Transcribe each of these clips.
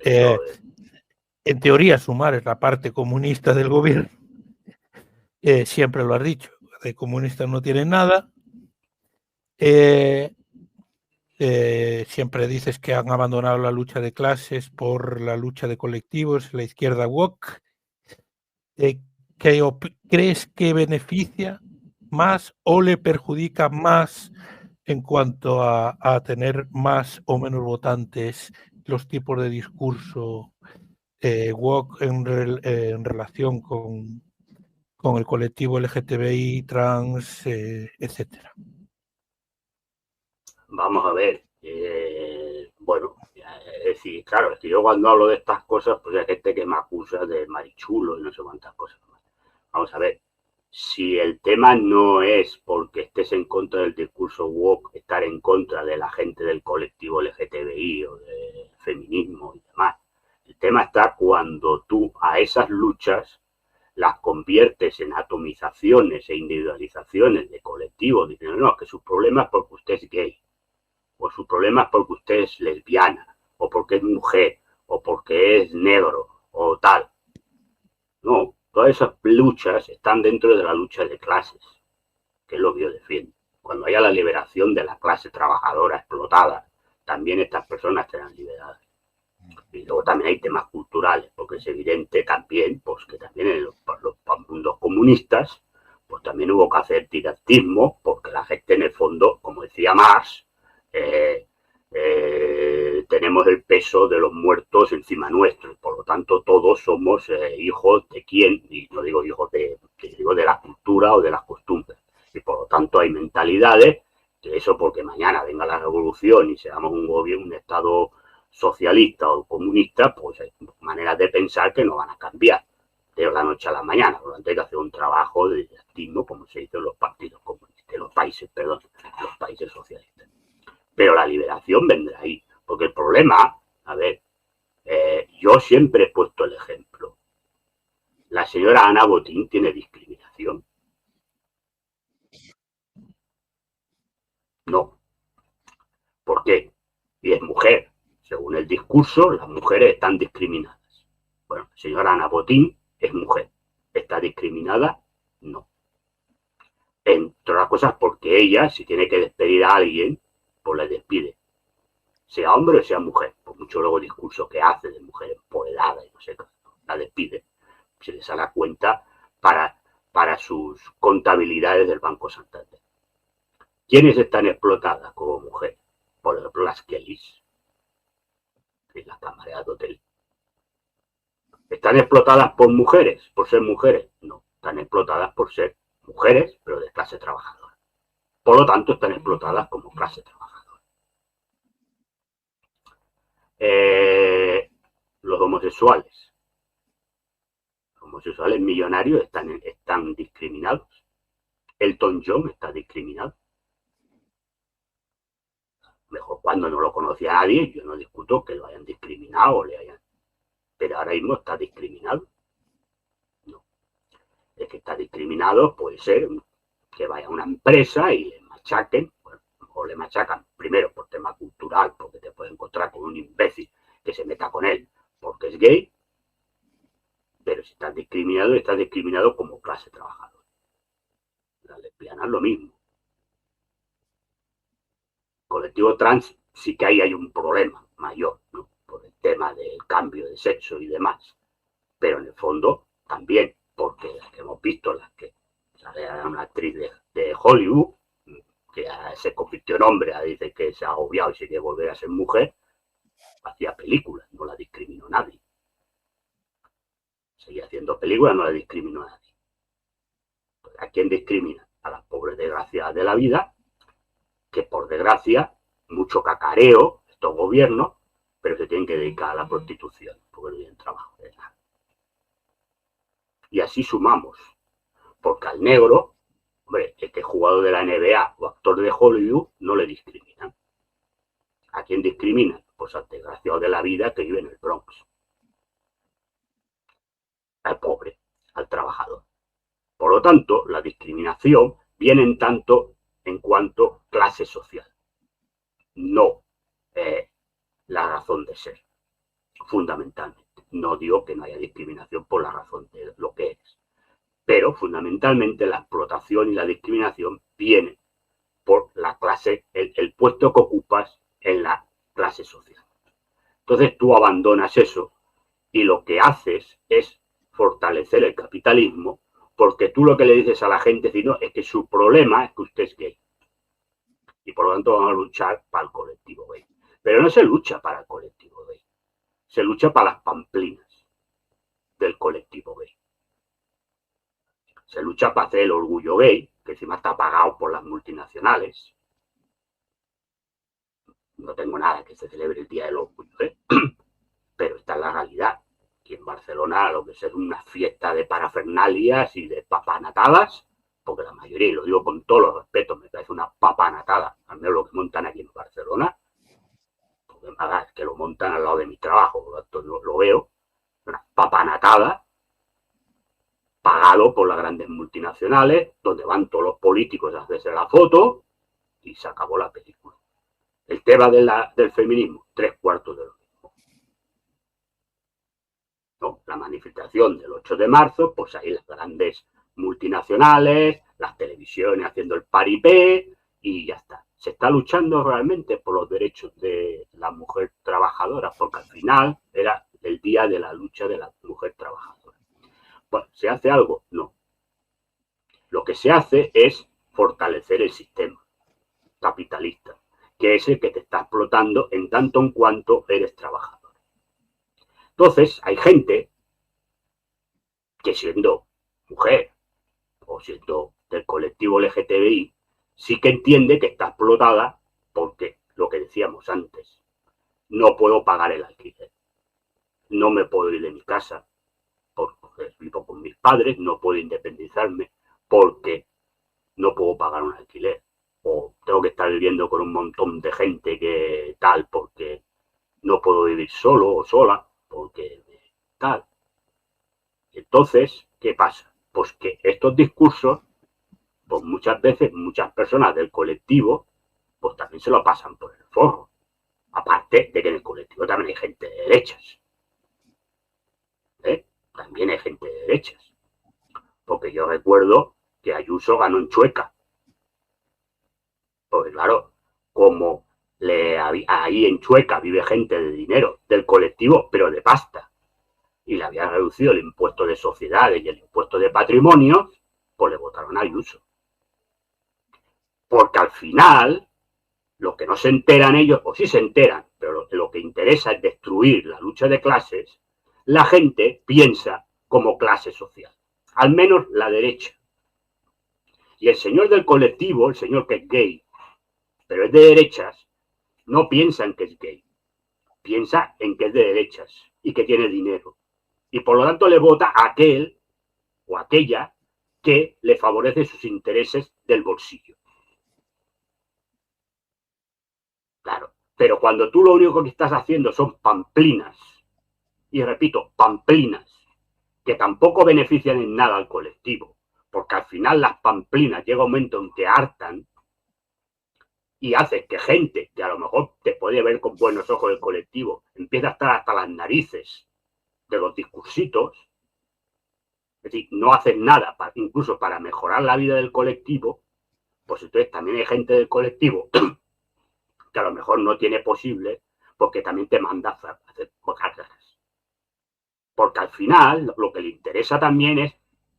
En teoría, Sumar es la parte comunista del gobierno. Siempre lo has dicho. De comunistas no tienen nada. Siempre dices que han abandonado la lucha de clases por la lucha de colectivos, la izquierda woke. ¿Crees que beneficia más o le perjudica más en cuanto a tener más o menos votantes los tipos de discurso woke en relación con el colectivo LGTBI, trans, etcétera? Vamos a ver, bueno, es decir, claro, es que yo cuando hablo de estas cosas, pues hay gente que me acusa de marichulo y no sé cuántas cosas más. Vamos a ver, si el tema no es porque estés en contra del discurso woke, estar en contra de la gente del colectivo LGTBI o del feminismo y demás, el tema está cuando tú a esas luchas las conviertes en atomizaciones e individualizaciones de colectivos, diciendo, no, que su problema es porque usted es gay, o su problema es porque usted es lesbiana, o porque es mujer, o porque es negro, o tal. No, todas esas luchas están dentro de la lucha de clases, que es lo que yo defiendo. Cuando haya la liberación de la clase trabajadora explotada, también estas personas serán liberadas. Y luego también hay temas culturales, porque es evidente también, pues que también en los mundos comunistas, pues también hubo que hacer didactismo, porque la gente en el fondo, como decía Marx, tenemos el peso de los muertos encima nuestro, y por lo tanto todos somos hijos de quién, y no digo hijos digo de la cultura o de las costumbres, y por lo tanto hay mentalidades, que eso porque mañana venga la revolución y seamos un gobierno, un estado socialista o comunista, pues hay maneras de pensar que no van a cambiar de la noche a la mañana. Por lo tanto, hay que hacer un trabajo de didactismo, como se hizo en los partidos comunistas, en los países socialistas. Pero la liberación vendrá ahí, porque el problema, a ver, yo siempre he puesto el ejemplo. La señora Ana Botín tiene discriminación. No. ¿Por qué? Y es mujer. Según el discurso, las mujeres están discriminadas. Bueno, la señora Ana Botín es mujer. ¿Está discriminada? No. Entre otras cosas porque ella, si tiene que despedir a alguien, pues le despide. Sea hombre o sea mujer. Por mucho luego discurso que hace de mujer empoderada y no sé qué, la despide. Se les da la cuenta para sus contabilidades del Banco Santander. ¿Quiénes están explotadas como mujeres? Por ejemplo, las Kellys, las camareras de hotel. ¿Están explotadas por mujeres? ¿Por ser mujeres? No, están explotadas por ser mujeres, pero de clase trabajadora. Por lo tanto, están explotadas como clase trabajadora. Los homosexuales. Los homosexuales millonarios están discriminados. Elton John está discriminado. Mejor cuando no lo conocía a nadie, yo no discuto que lo hayan discriminado o le hayan... Pero ahora mismo está discriminado. No. El que está discriminado puede ser que vaya a una empresa y le machaquen, bueno, o le machacan primero por tema cultural, porque te puedes encontrar con un imbécil que se meta con él porque es gay, pero si estás discriminado como clase trabajadora. Las lesbianas lo mismo. Colectivo trans sí que ahí hay un problema mayor, ¿no? Por el tema del cambio de sexo y demás, pero en el fondo también, porque las que hemos visto, las que sale una actriz de Hollywood, que se convirtió en hombre, dice que se ha agobiado y se quiere volver a ser mujer, hacía películas, no la discriminó nadie. Seguía haciendo películas, no la discriminó nadie. Pues, ¿a quién discrimina? A las pobres desgraciadas de la vida, que por desgracia, mucho cacareo, estos gobiernos, pero se tienen que dedicar a la prostitución, porque no tienen trabajo de nada. Y así sumamos, porque al negro, hombre, el que es jugador de la NBA o actor de Hollywood, no le discriminan. ¿A quién discriminan? Pues al desgraciado de la vida que vive en el Bronx. Al pobre, al trabajador. Por lo tanto, la discriminación viene en tanto en cuanto clase social, no la razón de ser. fundamentalmente. No digo que no haya discriminación por la razón de lo que eres, pero fundamentalmente la explotación y la discriminación vienen por la clase, el puesto que ocupas en la clase social. Entonces tú abandonas eso y lo que haces es fortalecer el capitalismo, porque tú lo que le dices a la gente es que su problema es que usted es gay. Y por lo tanto vamos a luchar para el colectivo gay. Pero no se lucha para el colectivo gay, se lucha para las pamplinas del colectivo gay. Se lucha para hacer el orgullo gay, que encima está pagado por las multinacionales. No tengo nada que se celebre el Día del Orgullo, pero esta es la realidad. Aquí en Barcelona lo que es una fiesta de parafernalias y de papanatadas, porque la mayoría, y lo digo con todos los respetos, me parece una papanatada, al menos lo que montan aquí en Barcelona, porque es que lo montan al lado de mi trabajo, por lo tanto no lo veo, una papanatada, pagado por las grandes multinacionales, donde van todos los políticos a hacerse la foto y se acabó la película. El tema del feminismo, 3/4 de lo mismo. ¿No? La manifestación del 8 de marzo, pues ahí las grandes multinacionales, las televisiones haciendo el paripé y ya está. Se está luchando realmente por los derechos de la mujer trabajadora, porque al final era el día de la lucha de la mujer trabajadora. Bueno, ¿se hace algo? No. Lo que se hace es fortalecer el sistema capitalista, que es el que te está explotando en tanto en cuanto eres trabajador. Entonces, hay gente que siendo mujer o siendo del colectivo LGTBI, sí que entiende que está explotada porque, lo que decíamos antes, no puedo pagar el alquiler, no me puedo ir de mi casa porque vivo con mis padres, no puedo independizarme porque no puedo pagar un alquiler, o tengo que estar viviendo con un montón de gente que tal porque no puedo vivir solo o sola porque tal. Entonces, ¿qué pasa? Pues que estos discursos, pues muchas veces muchas personas del colectivo pues también se lo pasan por el forro. Aparte de que en el colectivo también hay gente de derechas. También hay gente de derechas. Porque yo recuerdo que Ayuso ganó en Chueca. Porque claro, como ahí en Chueca vive gente de dinero, del colectivo, pero de pasta, y le había reducido el impuesto de sociedades y el impuesto de patrimonio, pues le votaron a Ayuso. Porque al final, lo que no se enteran ellos, o sí se enteran, pero lo que interesa es destruir la lucha de clases, la gente piensa como clase social, al menos la derecha. Y el señor del colectivo, el señor que es gay, pero es de derechas, no piensa en que es gay, piensa en que es de derechas y que tiene dinero. Y por lo tanto le vota a aquel o aquella que le favorece sus intereses del bolsillo. Claro, pero cuando tú lo único que estás haciendo son pamplinas, y repito, pamplinas, que tampoco benefician en nada al colectivo, porque al final las pamplinas llega un momento en que hartan y hace que gente que a lo mejor te puede ver con buenos ojos el colectivo empieza a estar hasta las narices de los discursitos, es decir, no hacen nada incluso para mejorar la vida del colectivo, pues entonces también hay gente del colectivo que a lo mejor no tiene posible porque también te manda a hacer cosas. Porque al final lo que le interesa también es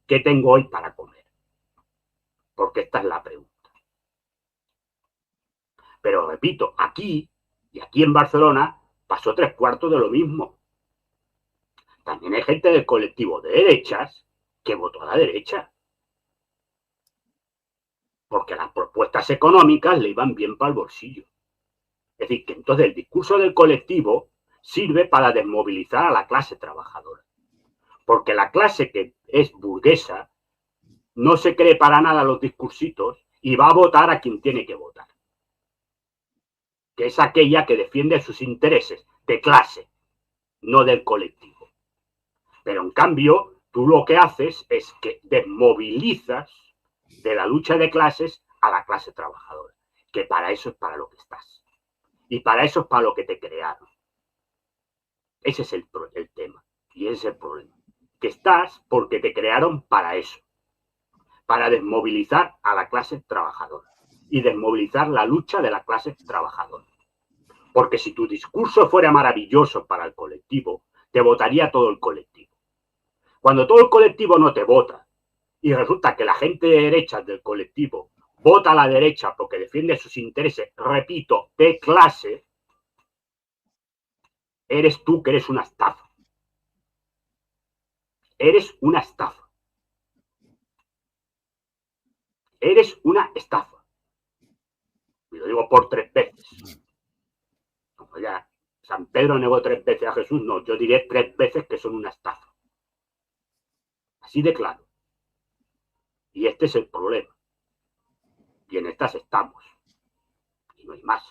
qué tengo hoy para comer. Porque esta es la pregunta. Pero repito, aquí y aquí en Barcelona pasó 3/4 de lo mismo. También hay gente del colectivo de derechas que votó a la derecha. Porque las propuestas económicas le iban bien para el bolsillo. Es decir, que entonces el discurso del colectivo sirve para desmovilizar a la clase trabajadora. Porque la clase que es burguesa no se cree para nada los discursitos y va a votar a quien tiene que votar, que es aquella que defiende sus intereses de clase, no del colectivo. Pero en cambio, tú lo que haces es que desmovilizas de la lucha de clases a la clase trabajadora, que para eso es para lo que estás. Y para eso es para lo que te crearon. Ese es el tema. Y ese es el problema. Que estás porque te crearon para eso. Para desmovilizar a la clase trabajadora. Y desmovilizar la lucha de la clase trabajadora. Porque si tu discurso fuera maravilloso para el colectivo, te votaría todo el colectivo. Cuando todo el colectivo no te vota y resulta que la gente de derecha del colectivo vota a la derecha porque defiende sus intereses, repito, de clase, eres tú que eres una estafa. Eres una estafa. Eres una estafa. Y lo digo por 3 veces. Como ya San Pedro negó 3 veces a Jesús, no, yo diré 3 veces que son una estafa. Así de claro. Y este es el problema. Y en estas estamos. Y no hay más.